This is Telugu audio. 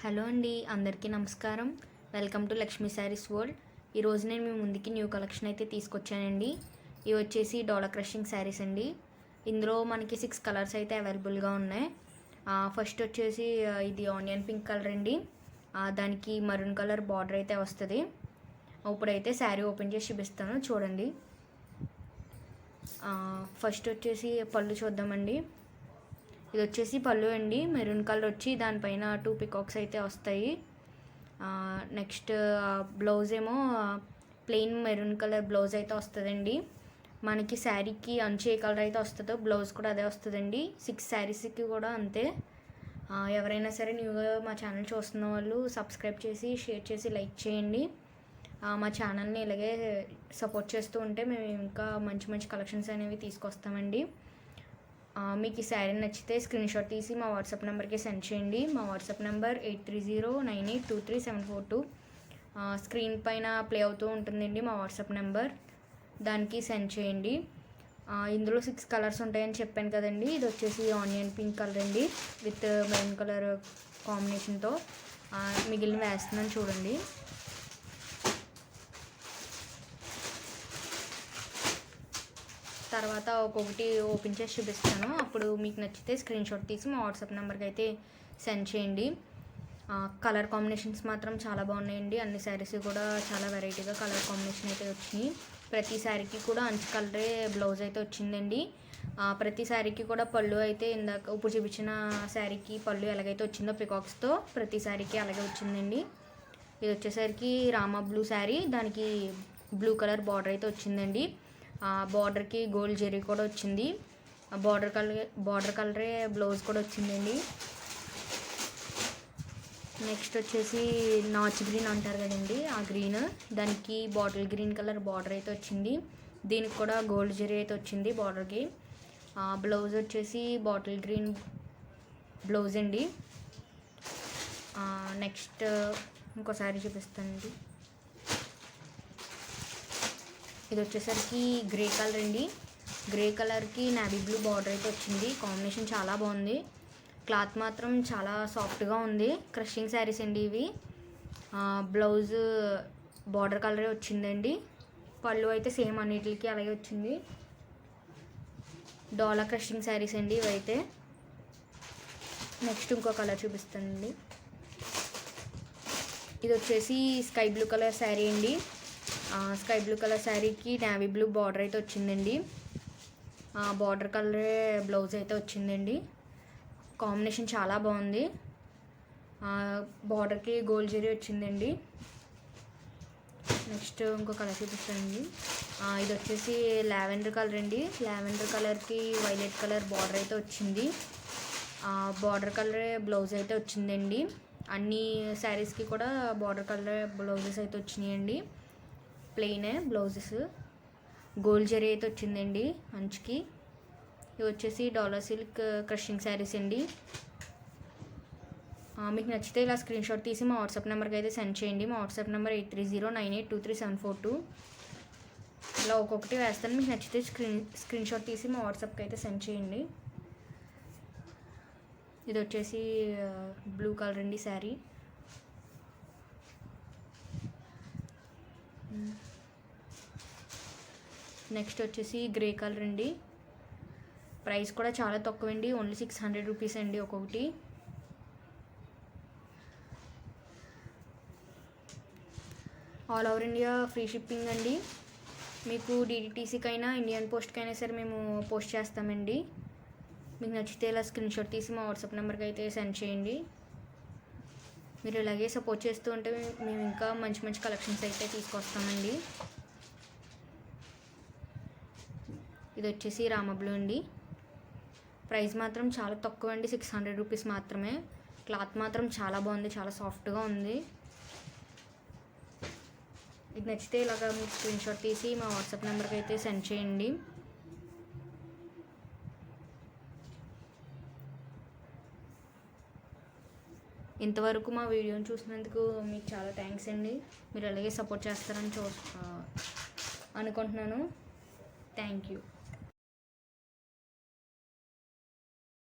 హలో అండి, అందరికీ నమస్కారం. Welcome to Lakshmi saris world. ఈరోజు నేను మీ ముందుకి న్యూ కలెక్షన్ అయితే తీసుకొచ్చానండి. ఇవి వచ్చేసి డోలా క్రషింగ్ శారీస్ అండి. ఇందులో మనకి 6 కలర్స్ అయితే అవైలబుల్గా ఉన్నాయి. ఫస్ట్ వచ్చేసి ఇది ఆనియన్ పింక్ కలర్ అండి. దానికి మరూన్ కలర్ బార్డర్ అయితే వస్తుంది. ఇప్పుడైతే శారీ ఓపెన్ చేసి చూపిస్తాను, చూడండి. ఫస్ట్ వచ్చేసి పళ్ళు చూద్దామండి. ఇది వచ్చేసి పళ్ళు అండి, మెరూన్ కలర్ వచ్చి దానిపైన 2 పికాక్స్ అయితే వస్తాయి. నెక్స్ట్ బ్లౌజ్ ఏమో ప్లెయిన్ మెరూన్ కలర్ బ్లౌజ్ అయితే వస్తుందండి. మనకి శారీకి అంచు ఏ కలర్ అయితే వస్తుందో బ్లౌజ్ కూడా అదే వస్తుందండి. 6 శారీస్కి కూడా అంతే. ఎవరైనా సరే న్యూగా మా ఛానల్ చూస్తున్న వాళ్ళు సబ్స్క్రైబ్ చేసి, షేర్ చేసి, లైక్ చేయండి. మా ఛానల్ని ఇలాగే సపోర్ట్ చేస్తూ ఉంటే మేము ఇంకా మంచి మంచి కలెక్షన్స్ అనేవి తీసుకొస్తామండి. మీకు ఈ శారీ నచ్చితే స్క్రీన్ షాట్ తీసి మా వాట్సాప్ నెంబర్కి సెండ్ చేయండి. మా వాట్సాప్ నెంబర్ 8309823742. స్క్రీన్ పైన ప్లే అవుతూ ఉంటుందండి మా వాట్సాప్ నెంబర్, దానికి సెండ్ చేయండి. ఇందులో 6 కలర్స్ ఉంటాయని చెప్పాను కదండి. ఇది వచ్చేసి ఆనియన్ పింక్ కలర్ అండి విత్ మెరూన్ కలర్ కాంబినేషన్తో. మిగిలిన వేస్తున్నాను చూడండి. తర్వాత ఒక్కొక్కటి ఓపెన్ చేసి చూపిస్తాను. అప్పుడు మీకు నచ్చితే స్క్రీన్ షాట్ తీసి మా వాట్సాప్ నెంబర్కి అయితే సెండ్ చేయండి. కలర్ కాంబినేషన్స్ మాత్రం చాలా బాగున్నాయండి. అన్ని శారీస్ కూడా చాలా వెరైటీగా కలర్ కాంబినేషన్ అయితే వచ్చినాయి. ప్రతి శారీకి కూడా అంచు కలరే బ్లౌజ్ అయితే వచ్చిందండి. ప్రతి శారీకి కూడా పళ్ళు అయితే ఇందాక ఇప్పుడు చూపించిన శారీకి పళ్ళు ఎలాగైతే వచ్చిందో పికాక్స్తో ప్రతి శారీకి అలాగే వచ్చిందండి. ఇది వచ్చేసరికి రామా బ్లూ శారీ, దానికి బ్లూ కలర్ బార్డర్ అయితే వచ్చిందండి. బార్డర్కి గోల్డ్ జెరీ కూడా వచ్చింది. బార్డర్ కలరే బ్లౌజ్ కూడా వచ్చిందండి. నెక్స్ట్ వచ్చేసి నాచ్ గ్రీన్ అంటారు కదండి, ఆ గ్రీన్, దానికి బాటిల్ గ్రీన్ కలర్ బార్డర్ అయితే వచ్చింది. దీనికి కూడా గోల్డ్ జెరీ అయితే వచ్చింది బార్డర్కి. బ్లౌజ్ వచ్చేసి బాటిల్ గ్రీన్ బ్లౌజ్ అండి. నెక్స్ట్ ఇంకోసారి చూపిస్తానండి. ఇది వచ్చేసరికి గ్రే కలర్ అండి. గ్రే కలర్కి నావీ బ్లూ బార్డర్ అయితే వచ్చింది. కాంబినేషన్ చాలా బాగుంది. క్లాత్ మాత్రం చాలా సాఫ్ట్గా ఉంది. క్రషింగ్ శారీస్ అండి ఇవి. బ్లౌజ్ బార్డర్ కలరే వచ్చిందండి. పళ్ళు అయితే సేమ్ అన్నిటికి అలాగే వచ్చింది. డోలా క్రషింగ్ శారీస్ అండి ఇవైతే. నెక్స్ట్ ఇంకో కలర్ చూపిస్తానండి. ఇది వచ్చేసి స్కై బ్లూ కలర్ శారీ అండి. స్కై బ్లూ కలర్ శారీకి నావీ బ్లూ బార్డర్ అయితే వచ్చిందండి. బార్డర్ కలరే బ్లౌజ్ అయితే వచ్చిందండి. కాంబినేషన్ చాలా బాగుంది. బార్డర్కి గోల్డ్ జెరీ వచ్చిందండి. నెక్స్ట్ ఇంకో కలర్ చూపిస్తానండి. ఇది వచ్చేసి లావెండర్ కలర్ అండి. లావెండర్ కలర్కి వైలెట్ కలర్ బార్డర్ అయితే వచ్చింది. బార్డర్ కలరే బ్లౌజ్ అయితే వచ్చిందండి. అన్ని శారీస్కి కూడా బార్డర్ కలర్ బ్లౌజెస్ అయితే వచ్చినాయండి. ప్లెయినే బ్లౌజెస్. గోల్డ్ జరీ అయితే వచ్చిందండి అంచుకి. ఇవి వచ్చేసి డోలా సిల్క్ క్రషింగ్ శారీస్ అండి. మీకు నచ్చితే ఇలా స్క్రీన్ షాట్ తీసి మా వాట్సాప్ నెంబర్కి అయితే సెండ్ చేయండి. మా వాట్సాప్ నెంబర్ 8309823742. ఇలా ఒక్కొక్కటి వేస్తాను. మీకు నచ్చితే స్క్రీన్ షాట్ తీసి మా వాట్సాప్కి అయితే సెండ్ చేయండి. ఇది వచ్చేసి బ్లూ కలర్ అండి శారీ. నెక్స్ట్ వచ్చేసి గ్రే కలర్ అండి. ప్రైస్ కూడా చాలా తక్కువ అండి, ఓన్లీ 600 రూపీస్ అండి ఒక్కొక్కటి. All over India free shipping అండి. మీకు DTTCకైనా ఇండియన్ పోస్ట్కైనా సరే మేము పోస్ట్ చేస్తామండి. మీకు నచ్చితే ఇలా స్క్రీన్ షాట్ తీసి మా వాట్సాప్ నెంబర్కి అయితే సెండ్ చేయండి. మీరు ఇలాగే సపోర్ట్ చేస్తూ ఉంటే మేము ఇంకా మంచి మంచి కలెక్షన్స్ అయితే తీసుకొస్తామండి. ఇది వచ్చేసి రామా బ్లూ అండి. ప్రైస్ మాత్రం చాలా తక్కువ అండి, 600 రూపీస్ మాత్రమే. క్లాత్ మాత్రం చాలా బాగుంది, చాలా సాఫ్ట్గా ఉంది. ఇది నచ్చితే ఇలాగ మీరు స్క్రీన్ షాట్ తీసి మా వాట్సాప్ నెంబర్కి అయితే సెండ్ చేయండి. ఇంతవరకు మా వీడియోని చూసినందుకు మీకు చాలా థ్యాంక్స్ అండి. మీరు అలాగే సపోర్ట్ చేస్తారని అనుకుంటున్నాను. Thank you.